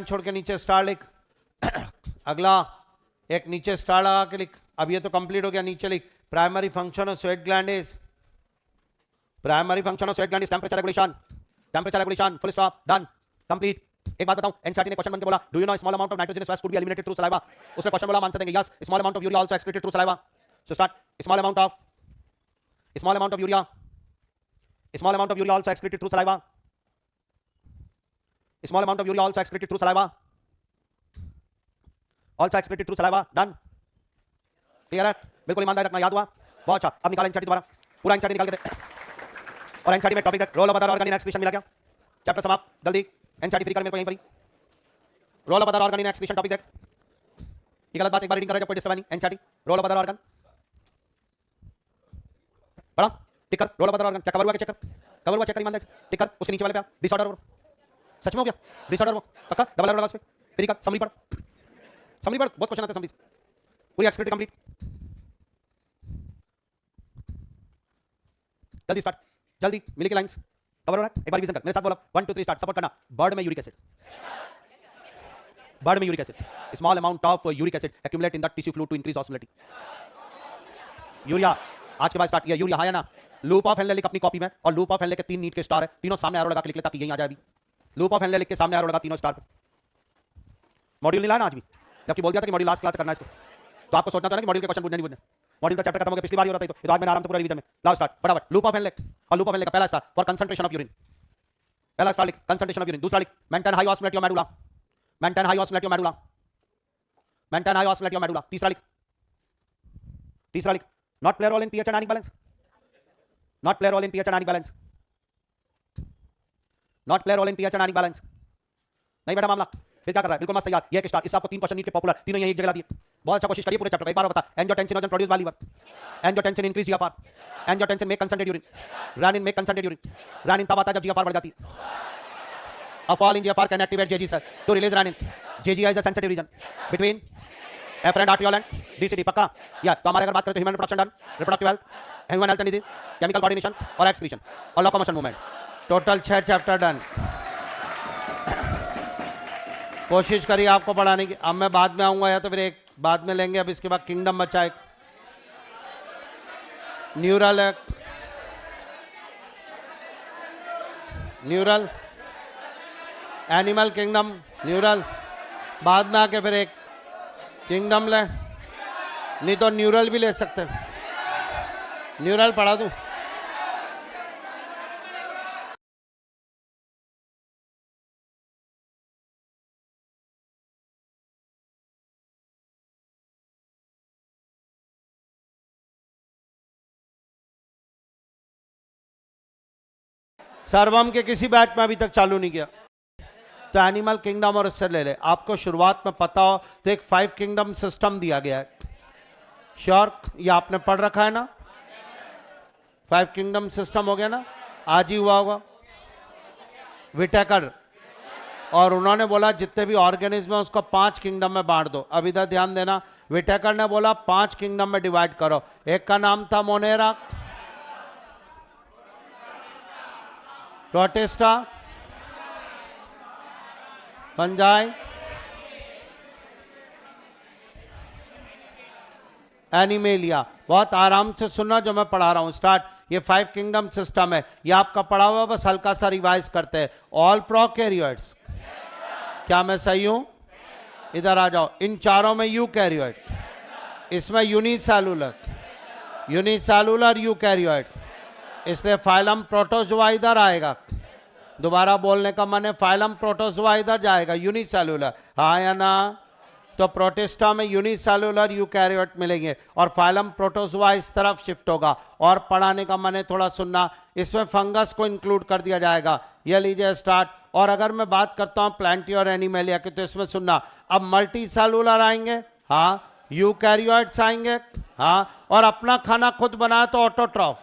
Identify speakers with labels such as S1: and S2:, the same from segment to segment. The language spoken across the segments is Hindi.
S1: छोड़ के नीचे स्टार लिख। अगला एक नीचे स्टार लगा के लिख। अब ये तो कंप्लीट हो गया, नीचे लिख primary function of sweat gland is, primary function of sweat gland is temperature regulation, full stop, done, complete. एक बात बताऊं, एनसीईआरटी ने क्वेश्चन बन के बोला do you know small amount of nitrogenous waste could be eliminated through saliva. उसने क्वेश्चन बोला, आंसर देंगे yes, small amount of urea also excreted through saliva. So start, small amount of urea also excreted through saliva, small amount of urea also excreted through saliva, also excreted through saliva, done, clear है, बिल्कुल ईमानदारी रखना, याद हुआ, बहुत अच्छा। अब निकाल एनसीईआरटी दोबारा, पूरा एनसीईआरटी निकाल के दे। और एनसीईआरटी में topic role of other organ in excretion मिला क्या? चैप्टर समाप्त, जल्दी एनसीईआरटी फ्री कर मेरे को यहीं पर ही। Role of other organ in excretion topic देख। ये गलत बात एक बार रीडिंग कर रहे, जब कोई डिस्टर्ब नहीं। NCERT role of other organ पढ़ा, टिक कर, रोल ऑफ अदर ऑर्गन क्या कवर हुआ, चेक कर, कवर हुआ, चेक कर ईमानदारी से, टिक कर, उसके नीचे वाले पे आ, डिसऑर्डर, सच में हो गया डिसऑर्डर, वो पक्का, डबल लगा उस पे, फ्री कर, समरी पढ़, बहुत क्वेश्चन आते हैं समरी, पूरी एक्सक्रीट कंप्लीट, जल्दी स्टार्ट, जल्दी मिली के लाइंस कवर हो रहा है, एक बार रिवीजन कर, मेरे साथ बोला 1 2 3 स्टार्ट, सपोर्ट करना। बर्ड में यूरिक एसिड, बर्ड में uric acid, small amount of uric acid accumulate in the tissue fluid to increase osmolality. Urea आज के बाद स्टार्ट किया, यूरिया हाँ या ना? लूप ऑफ हेनले लिख अपनी कॉपी में, और लूप ऑफ हेनले के 3 नीट के स्टार है, तीनों सामने एरो लगा के लिख ले ताकि यहीं आ जाए। अभी लूप ऑफ हेनले लिख के सामने एरो लगा, तीनों स्टार पे। मॉड्यूल नहीं लाया ना आज भी, जबकि बोल दिया था कि मॉड्यूल लास्ट क्लास करना है इसको, तो आपको सोचना था ना कि मॉड्यूल के क्वेश्चन पूछने नहीं पूछने। मॉड्यूल का चैप्टर खत्म हो गया, पिछली बार ही हो रहा था, तो आज मैंने आराम से पूरा रिवीजन में लाओ स्टार्ट फटाफट। लूप ऑफ हेनले, और लूप ऑफ हेनले का पहला star for concentration of urine, पहला स्टार लिख कंसंट्रेशन ऑफ यूरिन। दूसरा लिख maintain high osmolate your medulla, maintain high osmolate your medulla, maintain high osmolate your medulla. तीसरा लिख not play role in pH and ionic balance, not play role in pH and ionic balance, not play role in pH and ionic balance. नहीं बेटा मामला, फिर क्या कर रहा है? बिल्कुल मस्त तैयार, ये एक स्टार, इससे आपको 3 क्वेश्चन नीट के पॉपुलर, तीनों यही एक जगह ला दिए। बहुत अच्छा कोशिश करिए पूरे चैप्टर का, एक बार बता। Angiotensin produce by liver, angiotensin increase GFR, angiotensin make concentrate urine, renin make concentrate urine. Renin तब आता है जब जीएफआर बढ़ जाती है। A fall in GFR can activate JG sir to release renin. JG is a sensitive region between afferent arteriole and DCD, पक्का? या तो हमारे अगर बात करें तो human reproduction done, reproductive health, human health and disease, chemical coordination और एक्सक्रीशन और locomotion movement, total 6 chapter done. कोशिश करिए आपको पढ़ाने की। अब मैं बाद में आऊंगा या तो फिर एक बाद में लेंगे। अब इसके बाद किंगडम बचा एक, न्यूरल है, न्यूरल, एनिमल किंगडम, न्यूरल, बाद में आके फिर एक किंगडम ले, नहीं तो न्यूरल भी ले सकते, न्यूरल पढ़ा दूं। सर्वम के किसी बैच में अभी तक चालू नहीं किया, तो एनिमल किंगडम और इससे ले ले। आपको शुरुआत में पता हो तो एक 5 किंगडम सिस्टम दिया गया है, श्योर? ये आपने पढ़ रखा है ना? 5 किंगडम सिस्टम हो गया ना, आज ही हुआ होगा विटेकर, और उन्होंने बोला जितने भी ऑर्गेनिज्म है उसको 5 किंगडम में बांट दो। अब इधर ध्यान देना, विटेकर ने बोला 5 किंगडम में डिवाइड करो। एक का नाम था मोनेरा, प्रोटिस्टा, फंजाई, एनिमेलिया। बहुत आराम से सुनना जो मैं पढ़ा रहा हूं, स्टार्ट। ये 5 किंगडम सिस्टम है, ये आपका पढ़ा हुआ, बस हल्का सा रिवाइज करते हैं। ऑल प्रोकैरियोट्स, क्या मैं सही हूं? इधर आ जाओ। इन चारों में यूकैरियोट, इसमें यूनिसेलुलर, यूनिसेलुलर यूकैरियोट, इसलिए फाइलम प्रोटोजोआ इधर आएगा। दोबारा बोलने का मन है, फाइलम प्रोटोजोआ इधर जाएगा, यूनिसेलुलर, हाँ या ना? तो प्रोटिस्टा में यूनिसेलुलर यूकैरियोट मिलेंगे और फाइलम प्रोटोजोआ इस तरफ शिफ्ट होगा। और पढ़ाने का मन है थोड़ा सुनना, इसमें फंगस को इंक्लूड कर दिया जाएगा। ये लीजिए स्टार्ट। और अगर मैं बात करता हूं प्लांटी और एनिमेलिया की, तो इसमें सुनना, अब मल्टी सेलुलर आएंगे, हाँ, यूकैरियोट्स आएंगे, हाँ, और अपना खाना खुद बनाया तो ऑटोट्रॉफ,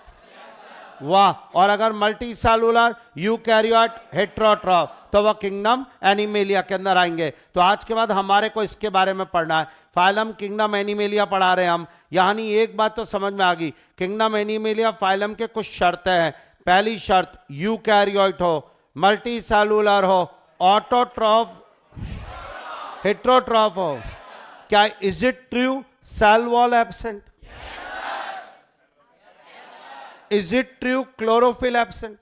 S1: वाह। और अगर मल्टी सेलुलर यूकैरियोट हेटेरोट्रॉफ, तो वह किंगडम एनिमेलिया के अंदर आएंगे। तो आज के बाद हमारे को इसके बारे में पढ़ना है, फाइलम किंगडम एनिमेलिया पढ़ा रहे हैं हम। यानी एक बात तो समझ में आ गई, किंगडम एनिमेलिया फाइलम के कुछ शर्तें हैं। पहली शर्त, यूकैरियोट हो, मल्टी सेलुलर हो, ऑटोट्रॉफ हेट्रोट्रॉफ हो। क्या is it true cell wall absent? Is it true chlorophyll absent?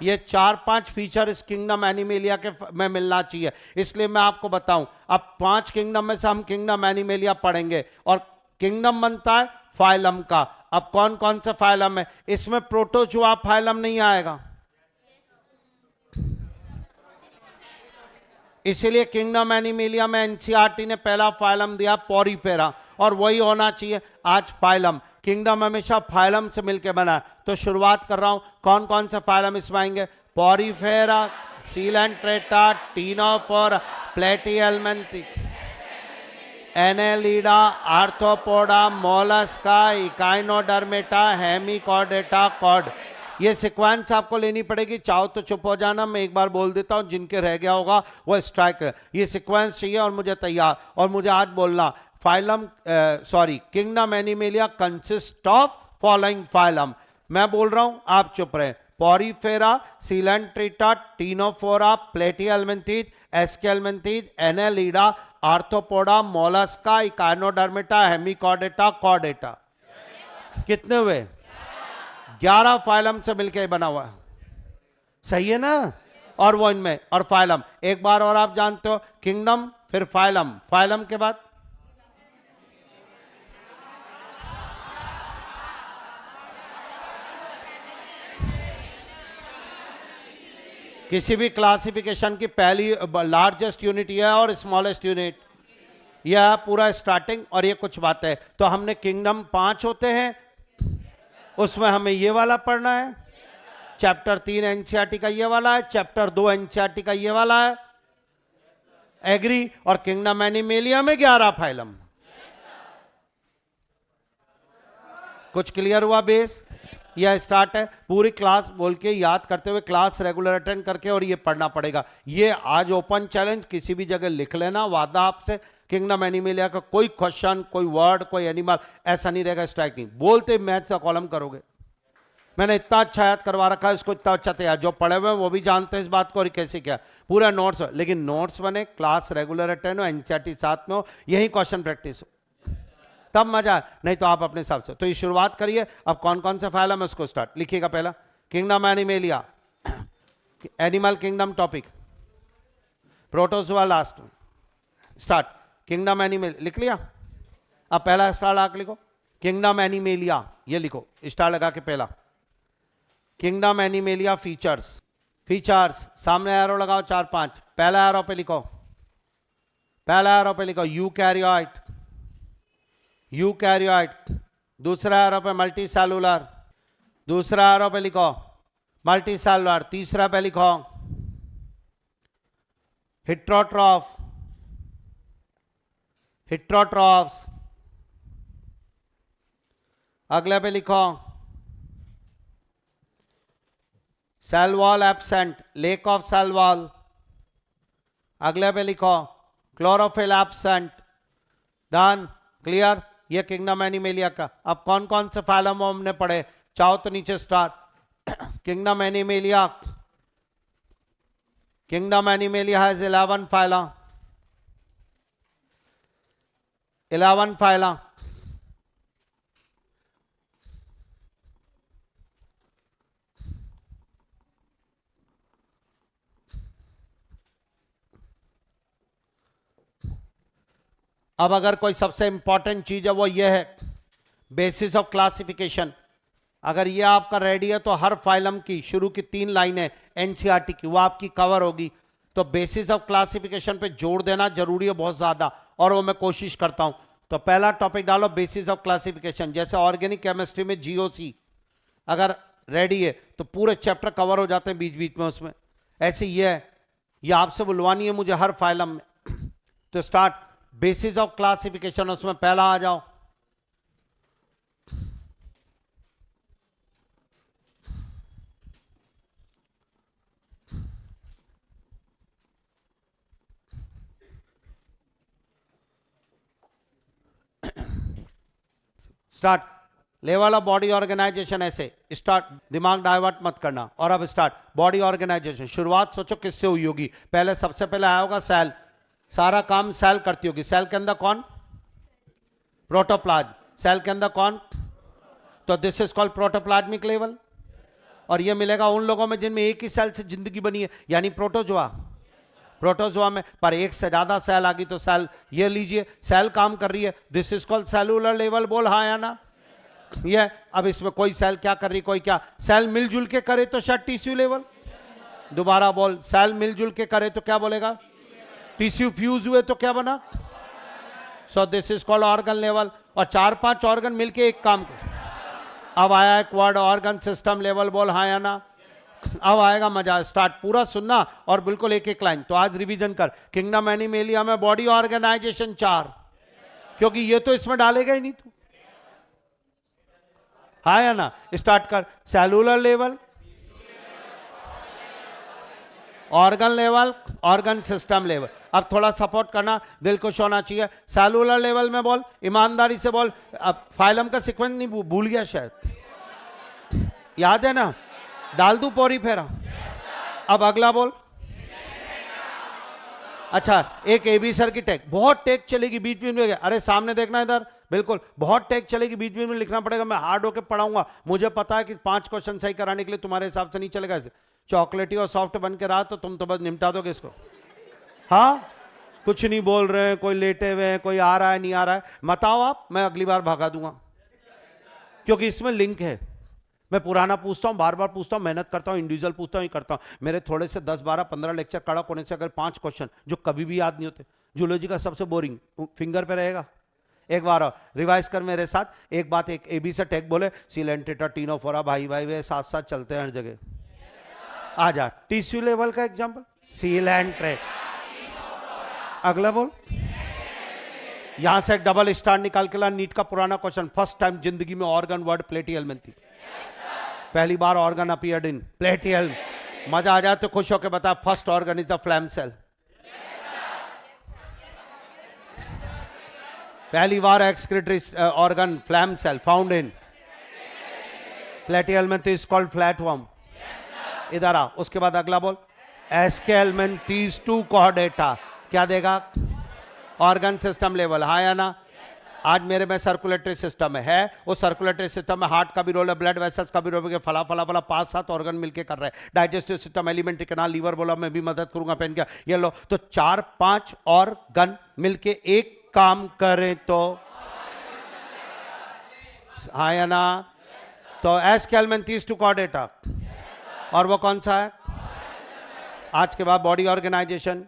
S1: ये 4-5 फीचर इस किंगडम एनिमेलिया के में मिलना चाहिए। इसलिए मैं आपको बताऊं, अब 5 किंगडम में से हम किंगडम एनिमेलिया पढ़ेंगे और किंगडम बनता है फाइलम का। अब कौन कौन सा फाइलम है? इसमें प्रोटोजोआ फाइलम नहीं आएगा, इसीलिए किंगडम एनिमेलिया में एनसीईआरटी ने पहला फाइलम दिया पॉरीफेरा, और वही होना चाहिए आज फाइलम। किंगडम हमेशा फाइलम से मिलकर बना है। तो शुरुआत कर रहा हूं, कौन कौन से फाइलम इसमें आएंगे? Porifera, Coelenterata, Ctenophora, Platyhelminth, Annelida, Arthropoda, Mollusca, Echinodermata, Hemichordata, chord. ये सीक्वेंस आपको लेनी पड़ेगी, चाहो तो चुप हो जाना, मैं एक बार बोल देता हूं, जिनके रह गया होगा वो स्ट्राइक। ये सीक्वेंस चाहिए और मुझे तैयार, और मुझे आज बोलना phylum kingdom Animalia consist of following phylum. मैं बोल रहा हूं, आप चुप रहे। Porifera, Coelenterata, Ctenophora, Platyhelminth, Aschelminth, Annelida, Arthropoda, Mollusca, Echinodermata, Hemichordata, Chordata. कितने हुए? 11 फाइलम से मिलकर बना हुआ है, सही है ना? और वो इनमें और फाइलम एक बार और आप जानते हो, किंगडम फिर फाइलम, फाइलम के बाद किसी भी क्लासिफिकेशन की पहली लार्जेस्ट यूनिट यह है और स्मॉलेस्ट यूनिट यह है, पूरा स्टार्टिंग। और ये कुछ बातें है, तो हमने किंगडम 5 होते हैं, उसमें हमें ये वाला पढ़ना है। चैप्टर 3 एनसीईआरटी का ये वाला है, चैप्टर 2 एनसीईआरटी का ये वाला है, एग्री? और किंगडम एनिमेलिया में 11 फाइलम। कुछ क्लियर हुआ? बेस यह स्टार्ट है। पूरी क्लास बोल के याद करते हुए क्लास रेगुलर अटेंड करके और ये पढ़ना पड़ेगा। ये आज ओपन चैलेंज, किसी भी जगह लिख लेना, वादा आपसे। किंगडम एनिमेलिया का कोई क्वेश्चन, कोई वर्ड, कोई एनिमल ऐसा नहीं रहेगा स्ट्राइकिंग। बोलते मैथ का कॉलम करोगे। मैंने इतना अच्छा याद करवा रखा है, इसको इतना अच्छा तैयार, जो पढ़े हुए हैं वो भी जानते हैं इस बात को और कैसे क्या पूरा नोट्स। लेकिन नोट्स बने, क्लास रेगुलर अटेंड हो, एनसीईआरटी साथ में हो, यही क्वेश्चन प्रैक्टिस हो, तब मजा है। नहीं तो आप अपने हिसाब से। तो ये शुरुआत करिए। अब कौन कौन सा फाइल है मैं उसको स्टार्ट लिखिएगा। पहला kingdom animalia, animal kingdom topic, protozoa last में, स्टार्ट किंगडम एनिमल लिख लिया। अब पहला स्टार लगा के लिखो किंगडम एनिमेलिया, ये लिखो स्टार लगा के पहला किंगडम एनिमेलिया फीचर्स। फीचर्स सामने एरो लगाओ 4-5। पहला एरो पे लिखो, पहला एरो पे लिखो यूकैरियोट, यूकैरियोट। दूसरा एरो पे मल्टी सेलुलर, दूसरा एरो पे लिखो मल्टी सेलुलर। तीसरा पे लिखो हेट्रोट्रॉफ, हेट्रोट्रॉफ्स। अगले पे लिखो cell wall absent, lack of cell wall. अगले पे लिखो क्लोरोफिल एब्सेंट। Done, clear? ये किंगडम एनिमेलिया का। अब कौन कौन से फाइलम हमने पढ़े, चाहो तो नीचे start. Kingdom animalia, kingdom animalia has 11 phylum, 11 phylum. अब अगर कोई सबसे इंपॉर्टेंट चीज है वो ये है बेसिस ऑफ क्लासिफिकेशन। अगर ये आपका रेडी है तो हर फाइलम की शुरू की 3 लाइनें एनसीईआरटी की वो आपकी कवर होगी। तो बेसिस ऑफ क्लासिफिकेशन पे जोड़ देना जरूरी है बहुत ज्यादा, और वो मैं कोशिश करता हूं। तो पहला टॉपिक डालो बेसिस ऑफ क्लासिफिकेशन। जैसे ऑर्गेनिक केमिस्ट्री में जीओसी अगर रेडी है तो पूरे चैप्टर कवर हो जाते हैं बीच बीच में उसमें। ऐसे ये है, ये आपसे बुलवानी है मुझे हर फाइलम में। तो स्टार्ट बेसिस ऑफ क्लासिफिकेशन, उसमें पहला आ जाओ start level of body organisation. ऐसे स्टार्ट, दिमाग डाइवर्ट मत करना। और अब स्टार्ट बॉडी ऑर्गेनाइजेशन। शुरुआत सोचो किससे हुई होगी। पहले सबसे पहले आया होगा सेल, सारा काम सेल करती होगी। सेल के अंदर कौन? प्रोटोप्लाज्म। सेल के अंदर कौन? तो this is called protoplasmic level. और ये मिलेगा उन लोगों में जिनमें एक ही सेल से जिंदगी बनी है, यानी प्रोटोजोआ। प्रोटोजोआ में पर एक से ज्यादा सेल आ गई तो सेल, ये लीजिए सेल काम कर रही है, this is called cellular level. बोल हाँ या ना? ये अब इसमें कोई सेल क्या कर रही, कोई क्या, सेल मिलजुल के करे तो शायद टिश्यू लेवल। दोबारा बोल, सेल मिलजुल के करे तो क्या बोलेगा? टिश्यू फ्यूज हुए तो क्या बना? So this is called organ level. और 4-5 ऑर्गन मिलके एक काम कर। अब आया एक वर्ड ऑर्गन सिस्टम लेवल। बोल हाँ या ना? अब आएगा मजा। स्टार्ट, पूरा सुनना और बिल्कुल एक एक लाइन। तो आज रिवीजन कर, किंगडम एनिमेलिया में बॉडी ऑर्गेनाइजेशन 4, क्योंकि ये तो इसमें डालेगा ही नहीं तू। हाँ या ना? स्टार्ट कर। Cellular level, organ level, organ system level. अब थोड़ा सपोर्ट करना, दिल खुश होना चाहिए। सेलुलर लेवल में बोल, ईमानदारी से बोल। अब फाइलम का सीक्वेंस नहीं भूल गया शायद, याद है ना? डाल दूं पोरी फेरा? अब अगला बोल। अच्छा, एक एबी सर की टेक, बहुत टेक चलेगी बीच बीच में। अरे सामने देखना इधर, बिल्कुल बहुत टेक चलेगी, बीच बीच में लिखना पड़ेगा। मैं हार्ड होकर पढ़ाऊंगा, मुझे पता है कि 5 क्वेश्चन सही कराने के लिए तुम्हारे हिसाब से नहीं चलेगा। ऐसे चॉकलेटी और सॉफ्ट बन के रहा तो तुम तो बस निपटा दोगे इसको। हाँ, कुछ नहीं बोल रहे हैं, कोई लेटे हुए हैं, कोई आ रहा है नहीं आ रहा है, मत आओ आप, मैं अगली बार भगा दूंगा, क्योंकि इसमें लिंक है। मैं पुराना पूछता हूं, बार बार पूछता हूं, मेहनत करता हूं, इंडिविजुअल पूछता हूं, करता हूं। मेरे थोड़े से 10, 12, 15 लेक्चर कड़क होने से अगर 5 क्वेश्चन जो कभी भी याद नहीं होते, जूलॉजी का सबसे बोरिंग फिंगर पे रहेगा। एक बार और रिवाइज कर मेरे साथ। एक बात, एक एबी से टेक बोले, सीलेंटेटा टीनोफोरा, भाई भाई वे साथ साथ चलते हैं हर जगह। आ जा, टिश्यू लेवल का एग्जांपल, सीलेंट्रेट। अगला बोल। यहां से डबल स्टार निकाल के ला, नीट का पुराना क्वेश्चन, फर्स्ट टाइम जिंदगी में ऑर्गन वर्ड प्लेटियल में थी। पहली बार ऑर्गन अपीयर्ड इन प्लेटियल। मजा आ जाए तो खुश होकर बता, first organ is the flame cell. पहली बार excretory organ flame cell found in प्लेटियल में इज कॉल्ड फ्लैटवर्म। इधर आ, उसके बाद अगला बोल। एस्केलमेंटीज 2 कॉर्डेटा क्या देगा? Organ system level. हाँ या ना? आज मेरे में सर्कुलेटरी सिस्टम है, वो सर्कुलेटरी सिस्टम में हार्ट का भी रोल है, ब्लड वेसल्स का भी रोल है, फला फला फला 5-7 ऑर्गन मिलके कर रहे हैं। Digestive system, alimentary canal, liver, बोला मैं भी मदद करूंगा पेन का, ये लो। तो 4-5 ऑर्गन मिलके एक काम करें तो, हाँ या ना? तो एस्केलमेंटीज 2 कॉर्डेटा, और वो कौन सा है? आज के बाद बॉडी ऑर्गेनाइजेशन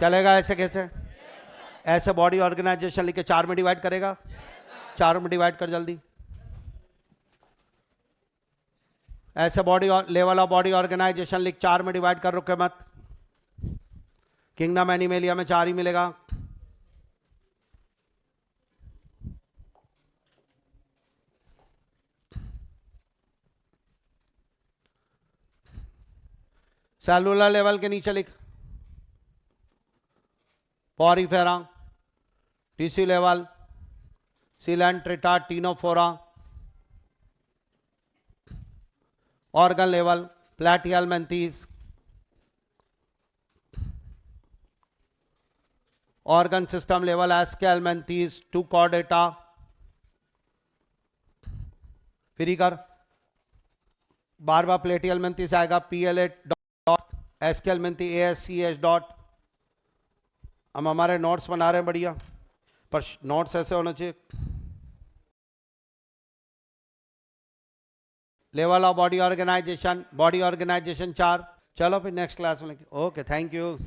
S1: चलेगा। ऐसे कैसे? ऐसे बॉडी ऑर्गेनाइजेशन लिखे 4 में डिवाइड करेगा। 4 में डिवाइड कर जल्दी। ऐसे body level of body organisation लिख, 4 में डिवाइड कर, रुके मत। किंगडम एनिमेलिया में 4 ही मिलेगा। सेलुलर लेवल के नीचे लिख, Porifera, tissue level, Coelenterata, Ctenophora, organ level, Platyhelminthes, organ system level, Aschelminthes, 2 Chordata. फिर ही कर, बार बार प्लेटिहेलमिन्थेस आएगा, PLA dot, Aschelminthes ASCH dot. हम हमारे नोट्स बना रहे हैं बढ़िया, पर नोट्स ऐसे होने चाहिए। Level of body organisation 4। चलो फिर नेक्स्ट क्लास में। Okay, thank you.